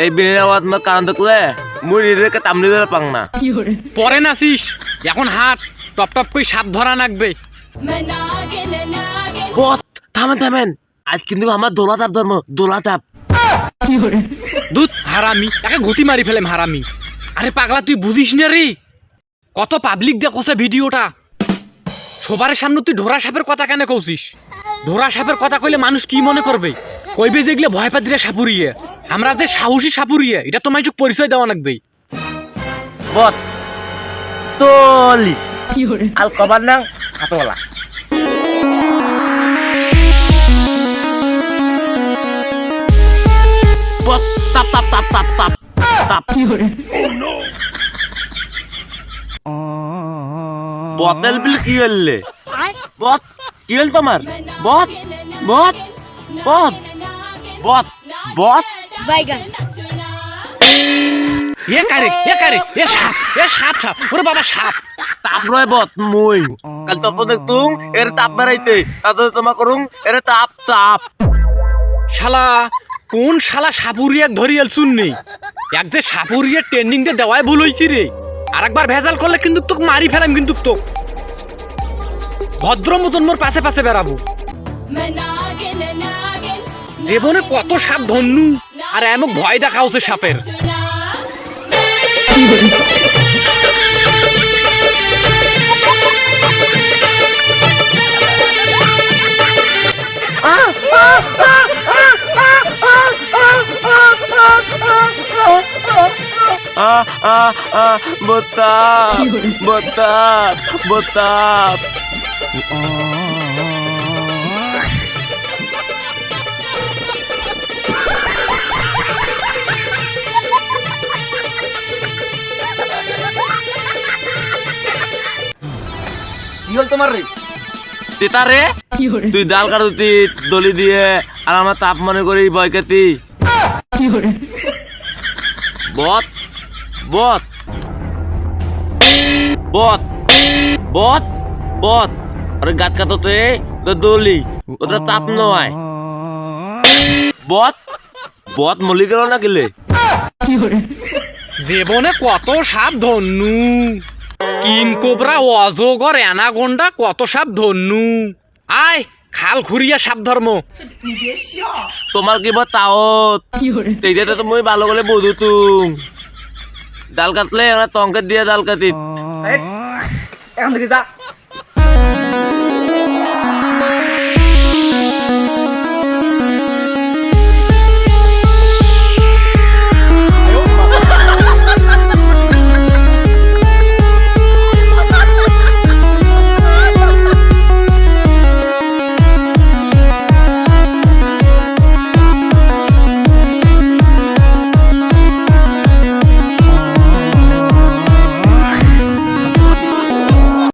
এই বিনের আওয়াজ মা কান দেখলে মুই নিজেকে তামলি ধরে পাং না পরে নাচিস এখন হাত টপ টপ করে সাপ ধরা নাকবে। বস থামেন থামেন, আজ কিন্তু আমার দোলা তাপ ধর্ম, দোলা তাপ। দুধ হারামি, একে ঘুটি মারি ফেলেম হারামি। আরে পাগলা তুই বুঝিস না রে, কত পাবলিক দেখছে ভিডিওটা। সবার সামনে তুই ঢোরা সাপের কথা কেন কৌছিস? ঢোরা সাপের কথা কইলে মানুষ কি মনে করবে? কইবে যেগুলো ভয় পাদ্রিয়া সাপুরিয়ে, আমরা যে সাহসী সাপুরিয়ে, এটা তোমায় চোখ পরিচয় দেওয়া লাগবে। বস তোলি আল কবার নাং হাতওয়ালা। বস তাপ তাপ তাপ তাপ তাপ তাপ। বতল বিল কি হলে? বত কি হল তোমার? বত বত বত বত বত বাইগান এ সাপ সাপ, ওরে বাবা সাপ। তাপ রয় বত মুই কাল তপ দেখতুম এর তাপ বেড়াইতে, তাদের তোমা করুম এর তাপ তাপ। শালা কোন শালা সাপুরিয়া ধরিয়াল শুননি, এক যে সাপুরিয়া ট্রেনিং টা দেওয়াই ভুল হইছি রে। আরেকবার ভেজাল করলে কিন্তু তোকে মারি ফেলাম, কিন্তু তো ভদ্র মতন মোর পাশে পাশে বেড়াবো। জীবনে কত সাপ ধন্যু, আর এমন ভয় দেখা হচ্ছে সাপের। বতাপ বতাপ বতাপ। কি হল তোমার রে? তিতা রে তুই ডাল কাটুতি দলি দিয়ে, আর আমার তাপ মনে করি ভয় খেতি। বত বত বত বত বত, আরে গাত কাটতে দলি ওটা তাপ নয়। বত বত মলি গেল না গেলে। জীবনে কত সাপ ধন্যু, কিং কোবরা, অজগর, অ্যানাগন্ডা, কত সাপ ধন্যু। আয় খাল খুঁড়িয়া সাপ ধর্ম। তোমার কি বা তাওত সেইটা তো মই ভালো করে বুঝু তুম। ডাল কাটলে টঙ্কের দিয়ে ডাল কাটি। এখন দেখি যা